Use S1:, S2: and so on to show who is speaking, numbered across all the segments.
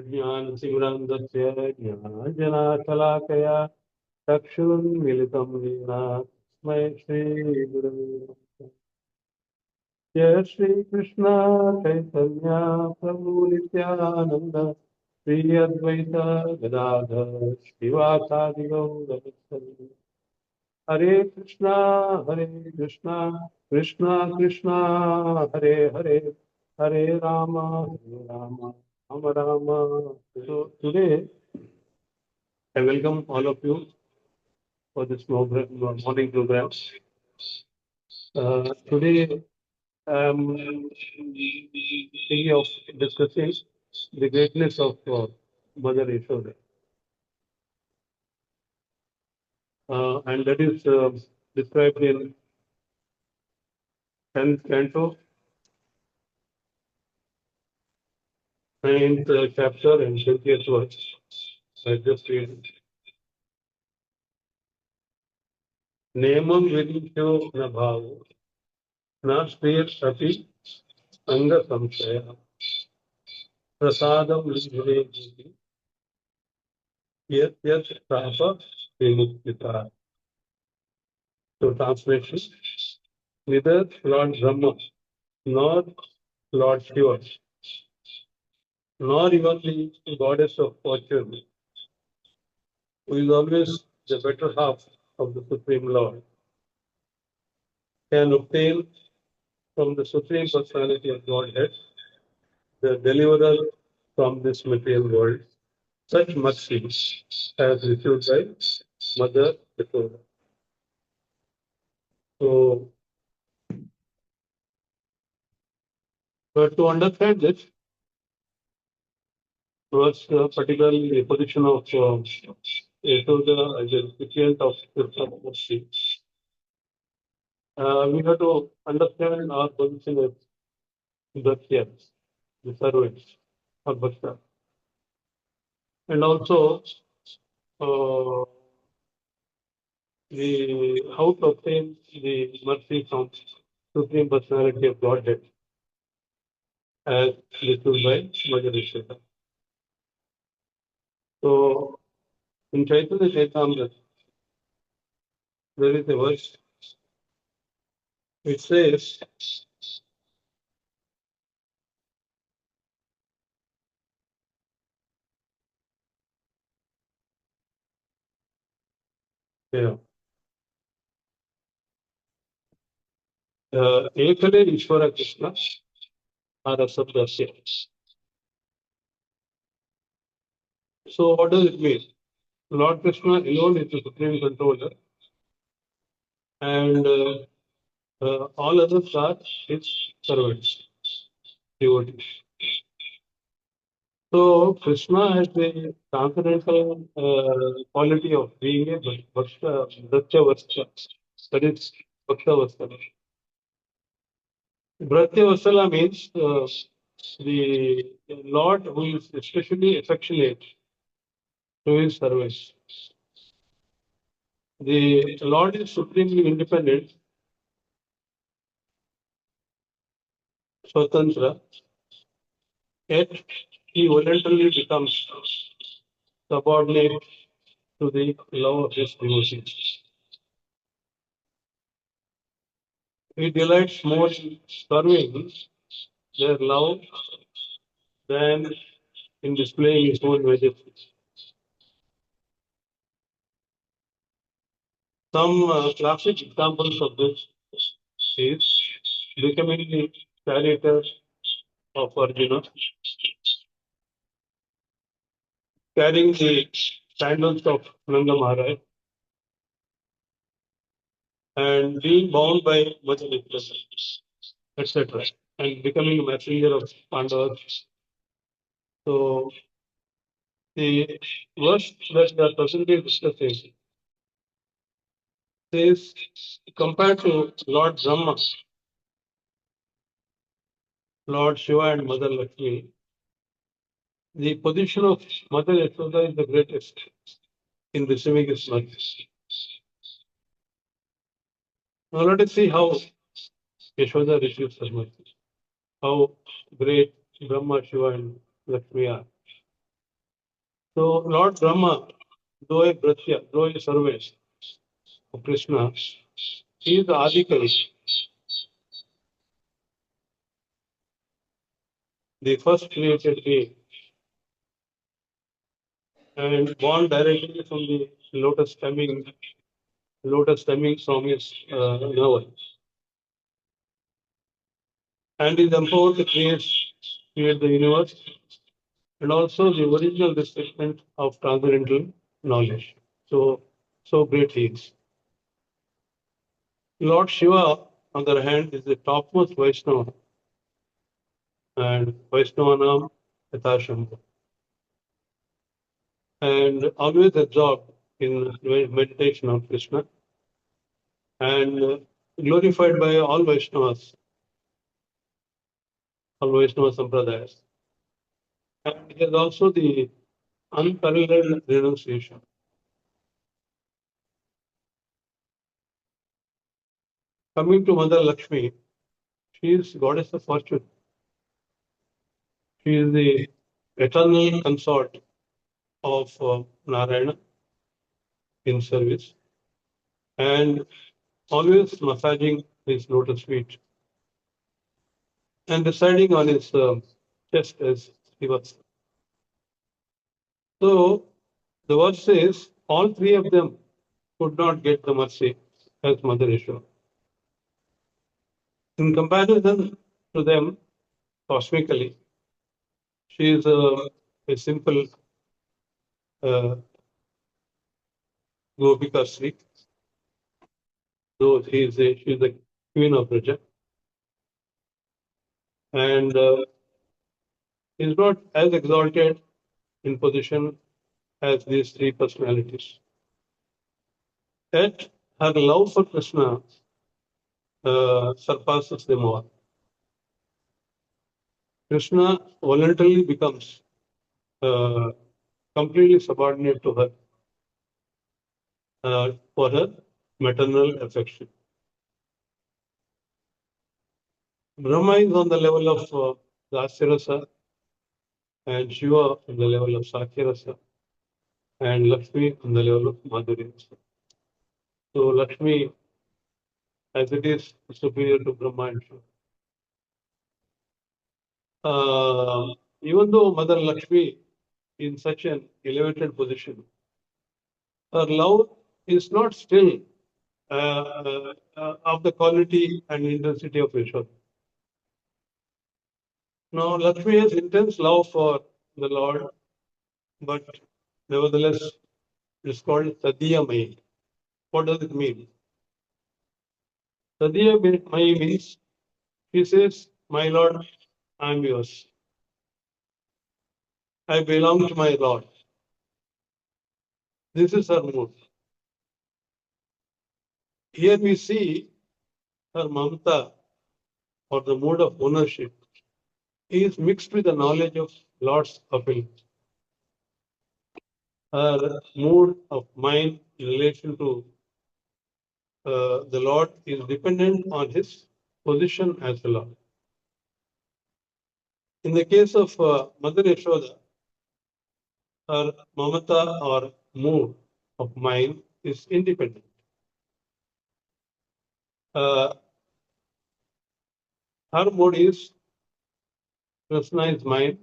S1: ज्ञानतिमिरान्धस्य ज्ञानाञ्जनशलाकया चक्षुरुन्मीलितं येन तस्मै श्रीगुरवे नमः। जय श्रीकृष्ण चैतन्य प्रभु नित्यानन्द श्री अद्वैत गदाधर श्रीवासादि गौरभक्तवृन्द। हरे कृष्णा कृष्णा कृष्णा हरे हरे, हरे Ram Rama Rama. So today I welcome all of you for this morning program. Today I am thinking of discussing the greatness of Mother Yaśodā, and that is described in 10th canto, 9th chapter, and 20th verse. I just read it. Nemam vidisho na bhavo na striyat api anga samshaya prasadam lidhre jiti yat yat tapa vimukita. So translation: neither Lord Brahma nor Lord Śiva, nor even the Goddess of Fortune, who is always the better half of the Supreme Lord, can obtain from the Supreme Personality of Godhead, the deliverer from this material world, such mercy as received by Mother Yaśodā. So, but to understand this, was particularly the position of Yaśodā as a recipient of spiritual mercy. We have to understand our position as Bhaktas, the servants of Bhakta, and also uh, how to obtain the mercy from Supreme Personality of Godhead as listed by Mother Yaśodā. So, in Chaitanya Chaitamrita, there is a verse which says, yeah, Ekale Ishvara Krishna Arasabdasya. So, what does it mean? Lord Kṛṣṇa alone is the supreme controller, and all others are his servants, devotees. So, Krishna has the transcendental quality of being a Bhakta-vatsala. That is Bhakta-vatsala. Bhakta-vatsala means the Lord who is especially affectionate to his service. The Lord is supremely independent, Swatantra, yet he voluntarily becomes subordinate to the love of his devotees. He delights more in serving their love than in displaying his own majesty. Some classic examples of this is becoming the charioteer of Arjuna, carrying the sandals of Nanda Maharaj, and being bound by Mother Yaśodā, etc., and becoming a messenger of Pandavas. So, the verse that we are presently discussing says, compared to Lord Brahmā, Lord Śiva, and Mother Lakṣmī, the position of Mother Yaśodā is the greatest in receiving his mercy. Now let us see how Yaśodā receives her mercy, how great Brahma, Śiva, and Lakṣmī are. So Lord Brahma, though a Bratya, though a servant of Krishna, he is the Adikari, the first created being, and born directly from the lotus stemming from his navel, and is empowered to create the universe, and also the original recipient of transcendental knowledge. So great he is. Lord Shiva, on the other hand, is the topmost Vaishnava, and Vaishnavanam Yatashambhu, and always absorbed in meditation of Krishna, and glorified by all Vaishnavas, all Vaishnava Sampradayas. And it is also the unparalleled renunciation. Coming to Mother Lakshmi, she is goddess of fortune. She is the eternal consort of Narayana in service, and always massaging his lotus feet and residing on his chest as Śrīvats. So the verse says all three of them could not get the mercy as Mother Yaśodā. In comparison to them, cosmically, she is a simple Gopika Sri, though she is the queen of Braja, and is not as exalted in position as these three personalities. Yet her love for Krishna surpasses them all. Krishna voluntarily becomes completely subordinate to her for her maternal affection. Brahma is on the level of Dasya and Śiva on the level of Sakya and Lakshmi on the level of Madhurya. So Lakshmi, as it is, superior to Brahma and Shiva. Even though Mother Lakshmi is in such an elevated position, her love is not still of the quality and intensity of Yaśodā. Now, Lakshmi has intense love for the Lord, but nevertheless, it's called Tadiya Mai. What does it mean? Tadiya Mai means she says, my Lord, I am yours. I belong to my Lord. This is her mood. Here we see her mamta, or the mood of ownership, is mixed with the knowledge of Lord's appeal. Her mood of mind in relation to the Lord is dependent on his position as the Lord. In the case of Mother Yaśodā, her mamata or mood of mind is independent. Her mood is Krishna is mine.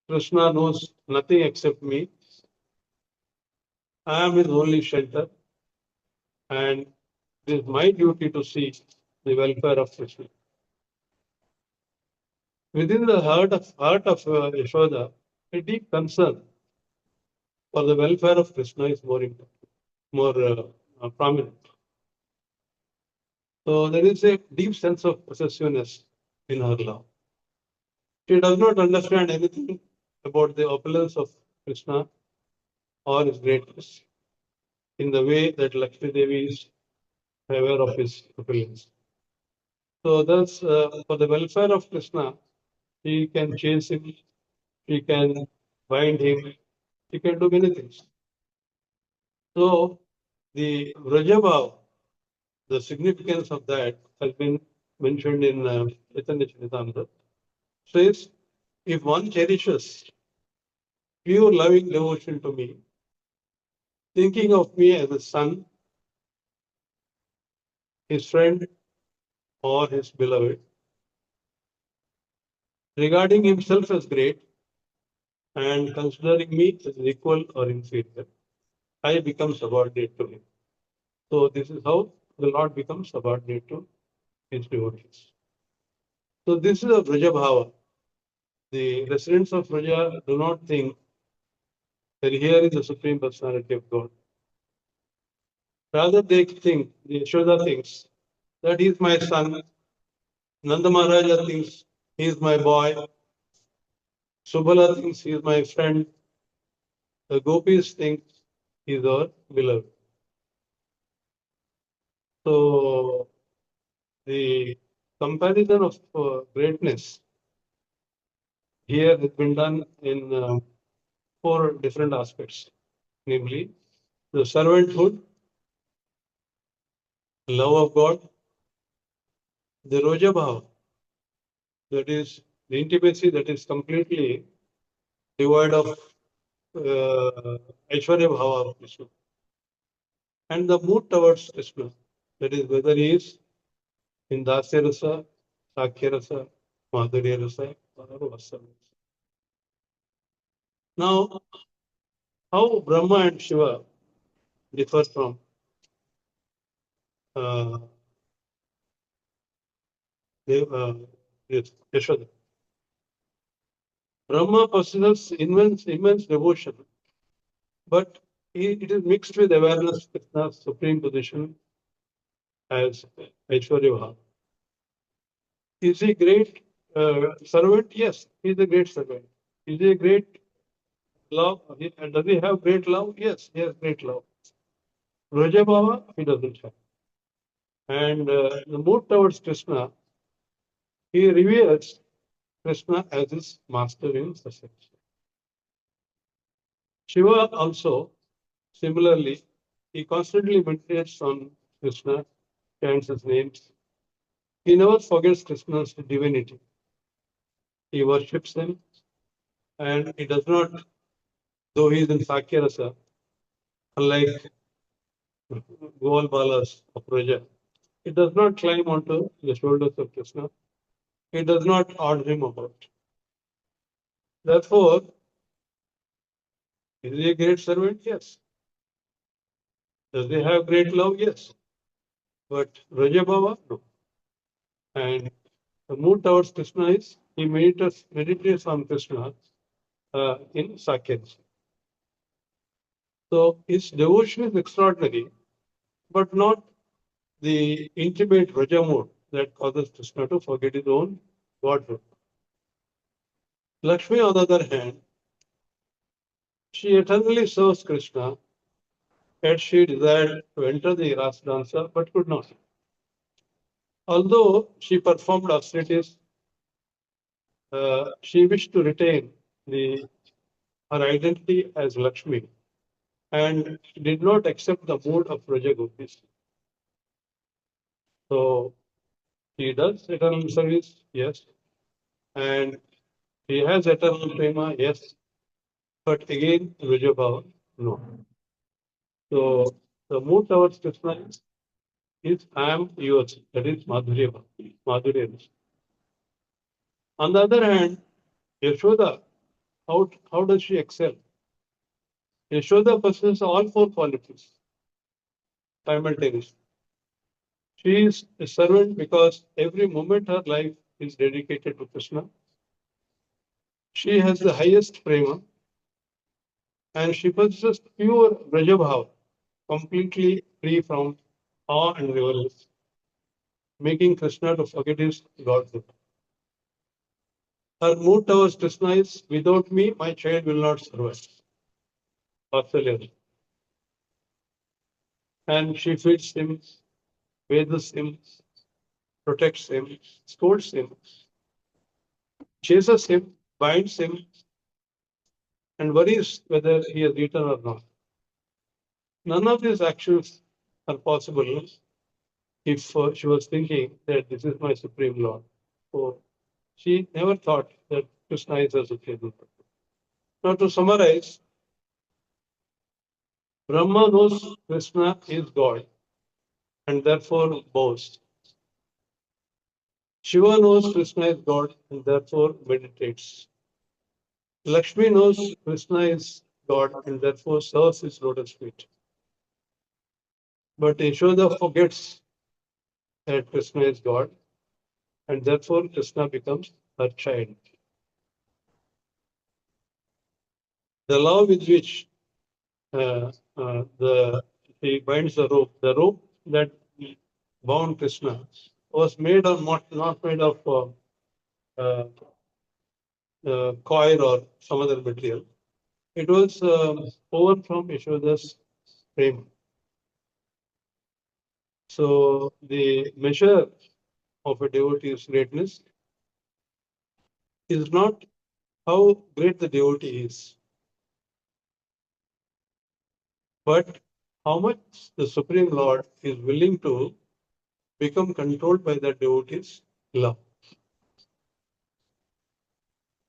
S1: Krishna knows nothing except me. I am his only shelter, and it is my duty to see the welfare of Krishna. Within the heart of Yaśodā, a deep concern for the welfare of Krishna is more prominent. So there is a deep sense of possessiveness in her love. She does not understand anything about the opulence of Krishna or his greatness in the way that Lakshmi Devi is aware of his opulence. So thus, for the welfare of Krishna, she can chase him, she can bind him, she can do many things. So the Vrajabhav, the significance of that has been mentioned in Chaitanya Charitamrita. Says, if one cherishes pure loving devotion to me, thinking of me as a son, his friend, or his beloved, regarding himself as great and considering me as equal or inferior, I become subordinate to him. So this is how the Lord becomes subordinate to his devotees. So this is a Vraja Bhava. The residents of Vraja do not think that here is the Supreme Personality of God. Rather, they think, the Yaśodā thinks, that he is my son. Nanda Maharaja thinks he is my boy. Subala thinks he is my friend. The gopis think he is our beloved. So the comparison of greatness here has been done in 4 different aspects, namely the servanthood, love of God, the Roja Bhava, that is the intimacy that is completely devoid of Aishwarya Bhava of Krishna, and the mood towards Krishna, that is whether he is in Dasya Rasa, Sakhya Rasa, Madhurya Rasa, or Vatsala. Now, how Brahma and Shiva differ from uh, Yaśodā. Brahma possesses immense devotion, but it is mixed with awareness of Krishna's supreme position as Aishwarya Bhava. Is he great servant? Yes, he is a great servant. Is he a great love? Does he have great love? Yes, he has great love. Raja Bhava, he doesn't have. And the mood towards Krishna, he reveres Krishna as his master in success. Shiva also, similarly, he constantly meditates on Krishna, chants his names. He never forgets Krishna's divinity. He worships him, and he does not, though he is in Sakya Rasa, unlike Goal Balas of Raja, he does not climb onto the shoulders of Krishna. He does not order him about. Therefore, is he a great servant? Yes. Does he have great love? Yes. But Raja Bhava? No. And the mood towards Krishna is he meditates on Krishna in Sakya. So his devotion is extraordinary, but not the intimate Raja mood that causes Krishna to forget his own godhood. Lakshmi, on the other hand, she eternally serves Krishna, yet she desired to enter the Rasa dancer but could not. Although she performed austerities, she wished to retain her identity as Lakshmi and did not accept the mood of Raja Gopis. So he does eternal service, yes, and he has eternal prema, yes, but again Raja Bhava, no. So the mood towards Krishna is I am yours, that is Madhurya Bhava, Madhurya Rasa. On the other hand, Yaśodā, how does she excel? Yaśodā possesses all 4 qualities simultaneously. She is a servant because every moment her life is dedicated to Krishna. She has the highest prema and she possesses pure Vrajabhava, completely free from awe and reverence, making Krishna to forget his godhood. Her mood towards Krishna is, without me, my child will not survive. Vatsalya. And she feeds him, bathes him, protects him, scolds him, chases him, binds him, and worries whether he has eaten or not. None of these actions are possible if she was thinking that this is my Supreme Lord. So she never thought that Krishna is her Supreme Lord. Now to summarize, Brahma knows Krishna is God and therefore boasts. Shiva knows Krishna is God and therefore meditates. Lakshmi knows Krishna is God and therefore serves his lotus feet. But Yaśodā forgets that Krishna is God and therefore Krishna becomes her child. The law with which he binds the rope that bound Krishna was made of not made of coir or some other material. It was woven from Yaśoda's frame. So the measure of a devotee's greatness is not how great the devotee is, but how much the Supreme Lord is willing to become controlled by that devotee's love.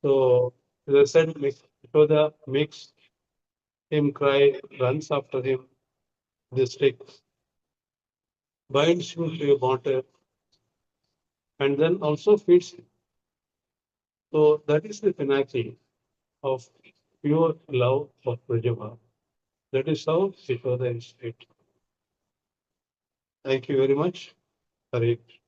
S1: So, as I said, Yaśodā makes him cry, runs after him, the stick, binds him to a mortar, and then also feeds him. So, that is the pinnacle of pure love of Brahmā. That is how Yaśodā is treated. Thank you very much. Hare Krishna.